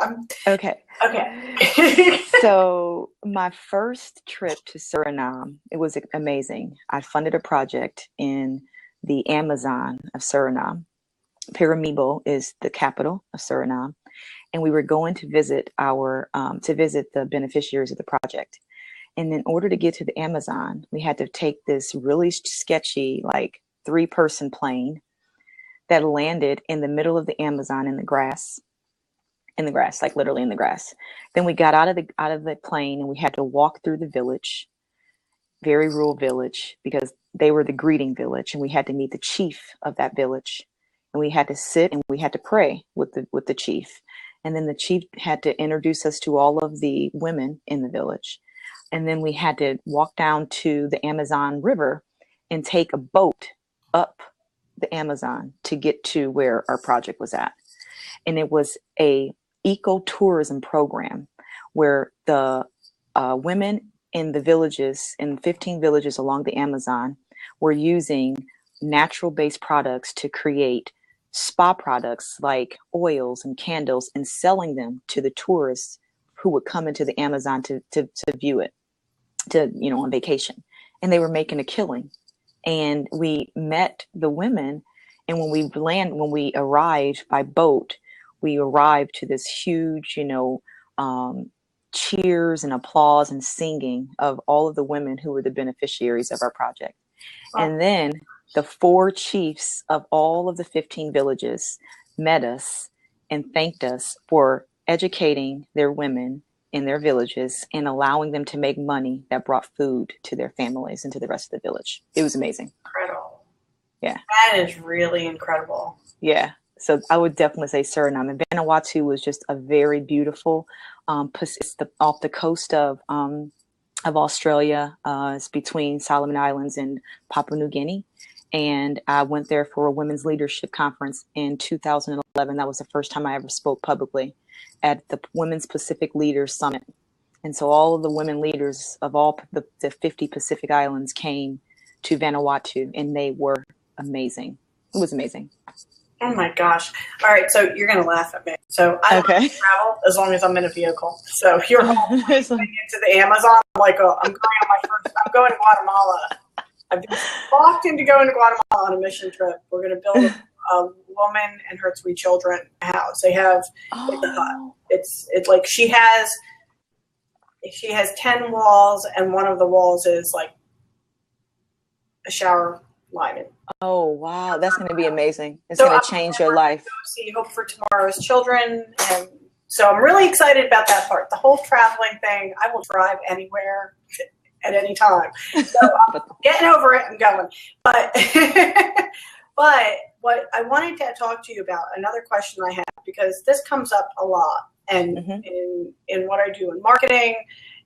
Okay. Okay. So my first trip to Suriname, it was amazing. I funded a project in the Amazon of Suriname. Paramaribo is the capital of Suriname, and we were going to visit the beneficiaries of the project. And in order to get to the Amazon, we had to take this really sketchy, like 3-person plane that landed in the middle of the Amazon in the grass, like literally in the grass. Then we got out of the plane and we had to walk through the village, very rural village, because they were the greeting village, and we had to meet the chief of that village. And we had to sit and we had to pray with the chief. And then the chief had to introduce us to all of the women in the village. And then we had to walk down to the Amazon River and take a boat up the Amazon to get to where our project was at. And it was a ecotourism program where the women in the villages, in 15 villages along the Amazon, were using natural-based products to create spa products like oils and candles, and selling them to the tourists who would come into the Amazon to view it, on vacation. And they were making a killing. And we met the women, and when we arrived by boat, we arrived to this huge, cheers and applause and singing of all of the women who were the beneficiaries of our project. Wow. And then the 4 chiefs of all of the 15 villages met us and thanked us for educating their women in their villages and allowing them to make money that brought food to their families and to the rest of the village. It was amazing. Incredible. Yeah. That is really incredible. Yeah. So I would definitely say Suriname. And Vanuatu was just a very beautiful, it's off the coast of Australia. It's between Solomon Islands and Papua New Guinea. And I went there for a women's leadership conference in 2011. That was the first time I ever spoke publicly at the Women's Pacific Leaders Summit. And so all of the women leaders of all the 50 Pacific Islands came to Vanuatu, and they were amazing. It was amazing. Oh my gosh. All right. So you're going to laugh at me. So I don't travel as long as I'm in a vehicle. So if you're home into the Amazon, I'm like, I'm going to Guatemala. I've been locked into going to Guatemala on a mission trip. We're going to build a woman and her 3 children a house. They have it's like she has 10 walls, and one of the walls is like a shower lining. Oh wow, that's going to be amazing. It's going to change your life. See Hope for Tomorrow's Children, and so I'm really excited about that part. The whole traveling thing, I will drive anywhere at any time. So I'm getting over it and going. But but what I wanted to talk to you about, another question I have, because this comes up a lot, and in what I do in marketing,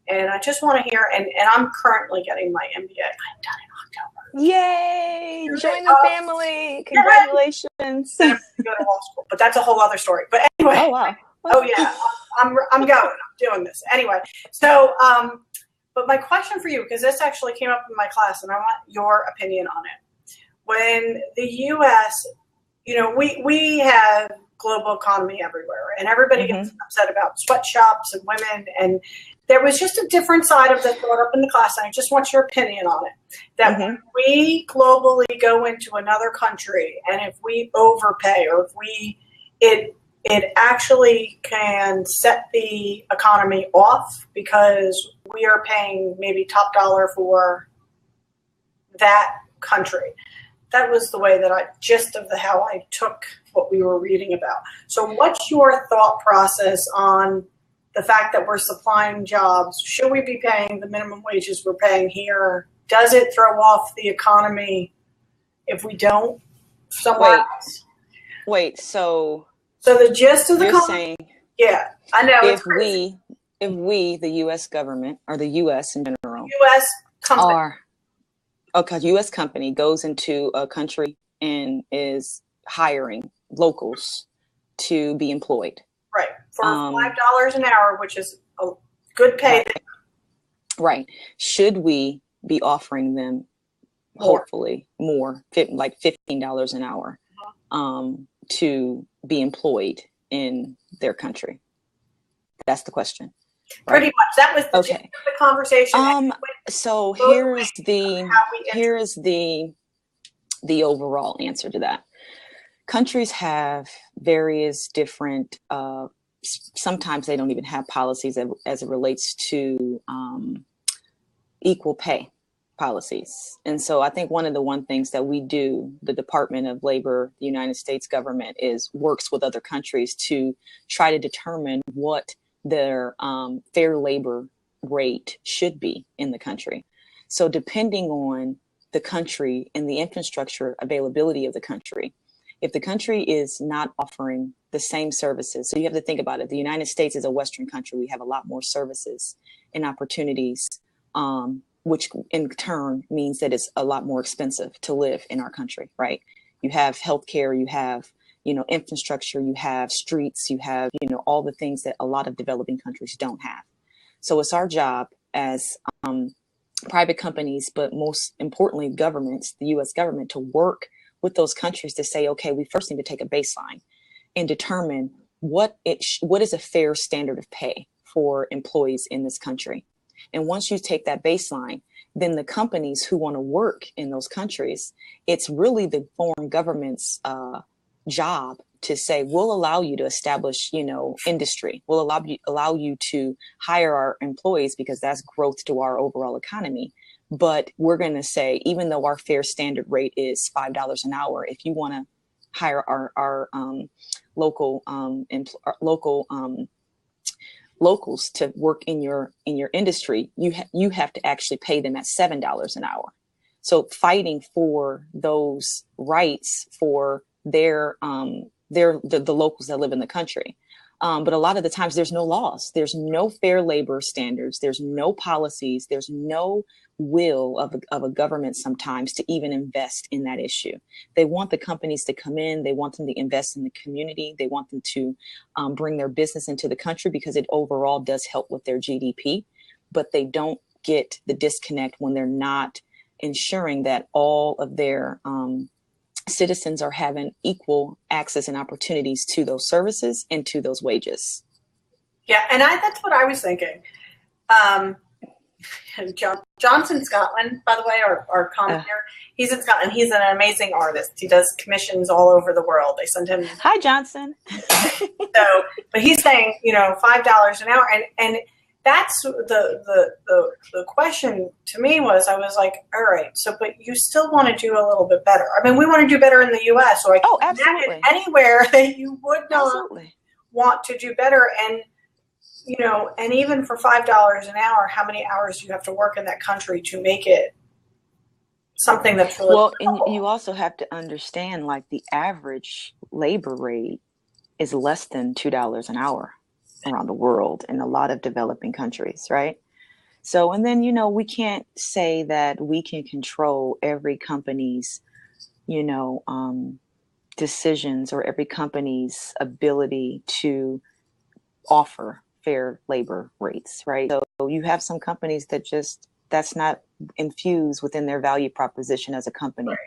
and I just want to hear, and I'm currently getting my MBA. I'm done in October. Yay! Join the family. Congratulations. Go to law school, but that's a whole other story. But anyway. Oh wow. Oh yeah, I'm going. I'm doing this anyway. So, but my question for you, because this actually came up in my class, and I want your opinion on it. When the U.S., we have global economy everywhere, and everybody gets upset about sweatshops and women, and there was just a different side of this brought up in the class, and I just want your opinion on it. That when we globally go into another country, and if we overpay, or if it actually can set the economy off because we are paying maybe top dollar for that country. That was the way that how I took what we were reading about. So what's your thought process on the fact that we're supplying jobs? Should we be paying the minimum wages we're paying here? Does it throw off the economy if we don't somewhere else? Wait, so the gist of the you're saying, yeah, I know. If we, the U.S. government, or the U.S. in general, U.S. company, U.S. company goes into a country and is hiring locals to be employed. Right. For $5 an hour, which is a good pay. Right. Should we be offering them hopefully more, like $15 an hour, to be employed in their country? That's the question. Right? Pretty much. That was the gist of the conversation. So here's the overall answer to that. Countries have various different, sometimes they don't even have policies as it relates to equal pay policies. And so I think one of the things that we do, the Department of Labor, the United States government, is works with other countries to try to determine what their fair labor rate should be in the country. So depending on the country and the infrastructure availability of the country, if the country is not offering the same services, so you have to think about it. The United States is a Western country. We have a lot more services and opportunities, which in turn means that it's a lot more expensive to live in our country, right? You have healthcare, you have, infrastructure, you have streets, you have, all the things that a lot of developing countries don't have. So it's our job as private companies, but most importantly, governments, the US government, to work with those countries to say, okay, we first need to take a baseline and determine what is a fair standard of pay for employees in this country. And once you take that baseline, then the companies who want to work in those countries, it's really the foreign government's job to say, we'll allow you to establish, industry. We'll allow you to hire our employees because that's growth to our overall economy. But we're going to say, even though our fair standard rate is $5 an hour, if you want to hire our locals to work in your industry, you have to actually pay them at $7 an hour. So fighting for those rights for the locals that live in the country. But a lot of the times there's no laws, there's no fair labor standards, there's no policies, there's no will of a government sometimes to even invest in that issue. They want the companies to come in, they want them to invest in the community, they want them to bring their business into the country because it overall does help with their GDP, but they don't get the disconnect when they're not ensuring that all of their citizens are having equal access and opportunities to those services and to those wages. Yeah, and that's what I was thinking. Johnson Scotland, by the way, our commentator, he's in Scotland. He's an amazing artist. He does commissions all over the world. They send him. Hi, Johnson. But he's saying, $5 an hour, and that's the question to me was, I was like, all right, but you still want to do a little bit better. I mean, we want to do better in the U.S. So I can imagine anywhere that you would not want to do better. And, and even for $5 an hour, how many hours do you have to work in that country to make it something that's really well? And you also have to understand, like, the average labor rate is less than $2 an hour around the world in a lot of developing countries, right? So, and then, we can't say that we can control every company's, decisions or every company's ability to offer fair labor rates, right? So you have some companies that that's not infused within their value proposition as a company, right,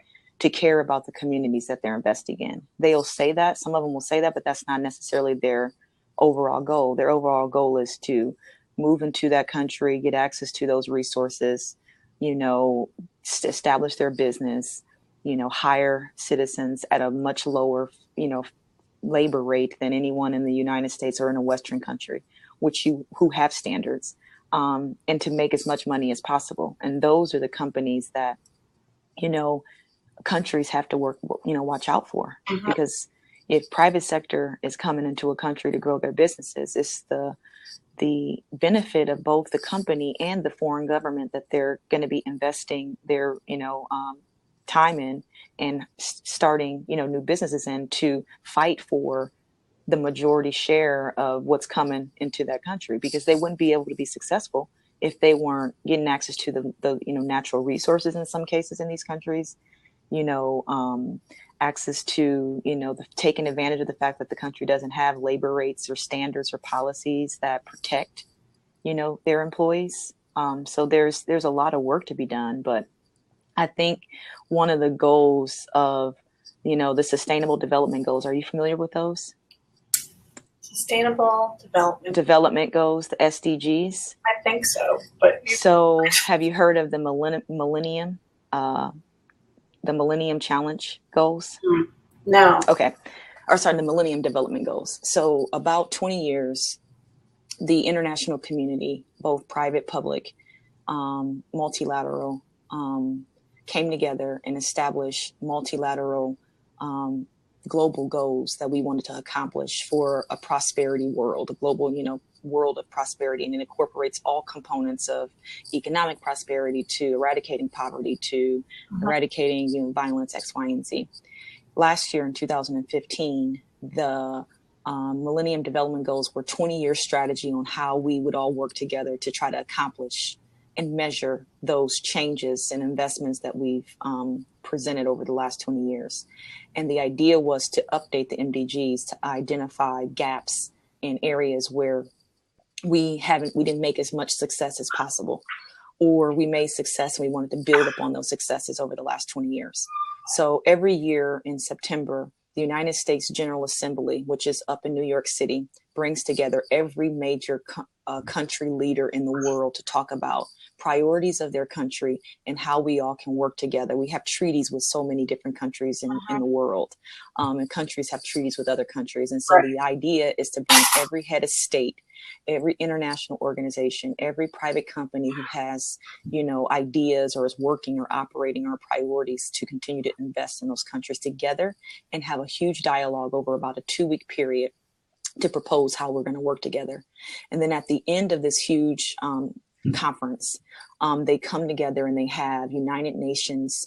to care about the communities that they're investing in. They'll say that, some of them will say that, but that's not necessarily their overall goal. Their overall goal is to move into that country, get access to those resources, establish their business, hire citizens at a much lower, labor rate than anyone in the United States or in a Western country, who have standards, and to make as much money as possible. And those are the companies that, countries have to watch out for, mm-hmm. because if private sector is coming into a country to grow their businesses, it's the benefit of both the company and the foreign government that they're going to be investing their, time in and starting, new businesses in, to fight for the majority share of what's coming into that country, because they wouldn't be able to be successful if they weren't getting access to the natural resources in some cases in these countries, access to, taking advantage of the fact that the country doesn't have labor rates or standards or policies that protect, their employees. So there's a lot of work to be done. But I think one of the goals of the Sustainable Development Goals. Are you familiar with those? Sustainable Development Goals, the SDGs. I think so. But so, have you heard of the Millennium Challenge goals? No. Okay. The Millennium Development Goals. So about 20 years, the international community, both private, public, multilateral, came together and established multilateral global goals that we wanted to accomplish for a prosperity world, a global, world of prosperity, and it incorporates all components of economic prosperity to eradicating poverty to eradicating violence, X, Y, and Z. Last year in 2015, the Millennium Development Goals were 20-year strategy on how we would all work together to try to accomplish and measure those changes and investments that we've presented over the last 20 years. And the idea was to update the MDGs to identify gaps in areas where we didn't make as much success as possible, or we made success and we wanted to build upon those successes over the last 20 years. So every year in September, the United States General Assembly, which is up in New York City, brings together every major country leader in the world to talk about priorities of their country and how we all can work together. We have treaties with so many different countries in the world, and countries have treaties with other countries. And so the idea is to bring every head of state, every international organization, every private company who has, ideas or is working or operating our priorities to continue to invest in those countries together and have a huge dialogue over about a 2-week period to propose how we're going to work together. And then at the end of this huge conference, they come together and they have United Nations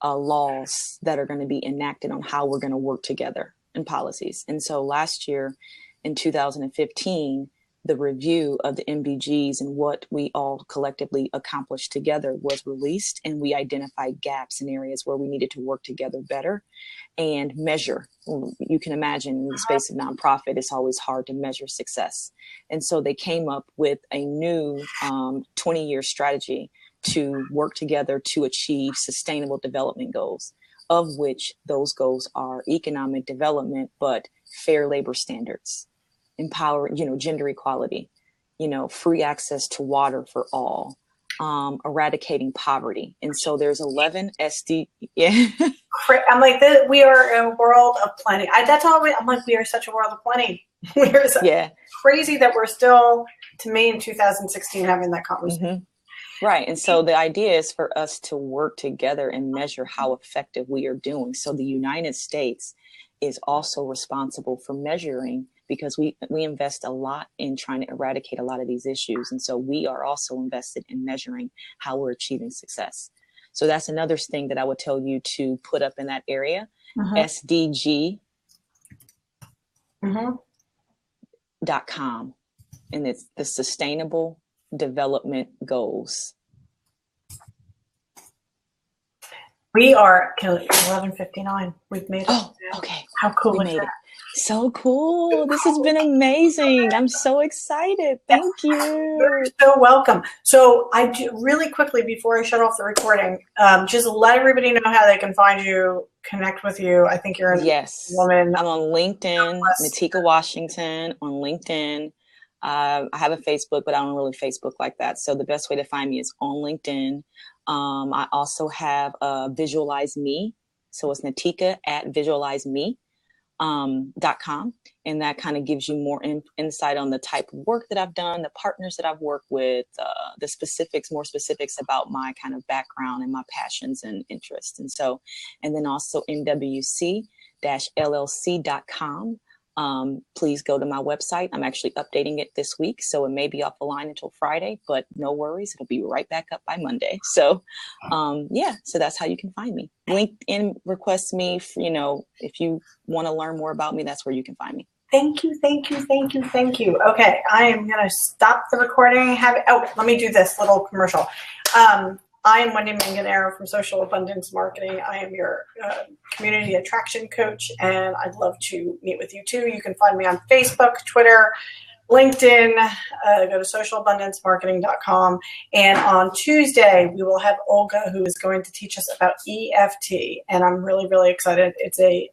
laws that are going to be enacted on how we're going to work together in policies. And so last year in 2015, the review of the MDGs and what we all collectively accomplished together was released, and we identified gaps in areas where we needed to work together better and measure. You can imagine in the space of nonprofit, it's always hard to measure success. And so they came up with a new 20-year strategy to work together to achieve sustainable development goals, of which those goals are economic development, but fair labor standards, empower, gender equality, free access to water for all, eradicating poverty. And so there's 11 SD. Yeah. I'm like, we are a world of plenty. That's always, I'm like, we are such a world of plenty. We're crazy that we're still, to me, in 2016, having that conversation. Mm-hmm. Right. And so the idea is for us to work together and measure how effective we are doing. So the United States is also responsible for measuring, because we invest a lot in trying to eradicate a lot of these issues. And so we are also invested in measuring how we're achieving success. So that's another thing that I would tell you to put up in that area, SDG.com. And it's the Sustainable Development Goals. We are 11:59. We've made it. Oh, okay. How cool we is made that? it. So cool. This has been amazing. I'm so excited. Thank you. You're so welcome. So I do, really quickly, before I shut off the recording, just let everybody know how they can find you, connect with you. I think you're a woman. I'm on LinkedIn, Nakita Washington on LinkedIn. I have a Facebook, but I don't really Facebook like that. So the best way to find me is on LinkedIn. I also have Visualize Me. So it's Nakita at visualizeme.com. And that kind of gives you more insight on the type of work that I've done, the partners that I've worked with, more specifics about my kind of background and my passions and interests. And then also nwc-llc.com. Please go to my website. I'm actually updating it this week, so it may be off the line until Friday, but no worries. It'll be right back up by Monday. So, so that's how you can find me. LinkedIn requests me, if you want to learn more about me, that's where you can find me. Thank you. Okay, I am going to stop the recording. Let me do this little commercial. I am Wendy Manganero from Social Abundance Marketing. I am your community attraction coach, and I'd love to meet with you too. You can find me on Facebook, Twitter, LinkedIn, go to socialabundancemarketing.com. And on Tuesday, we will have Olga, who is going to teach us about EFT. And I'm really, really excited. It's a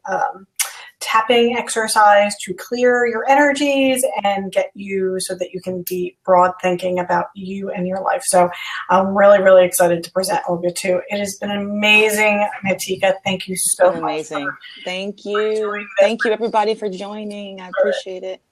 tapping exercise to clear your energies and get you so that you can be broad thinking about you and your life. So I'm really, really excited to present Olga too. It has been amazing, Nakita. Thank you so much. Amazing. Thank you. Thank you, everybody, for joining. I appreciate it.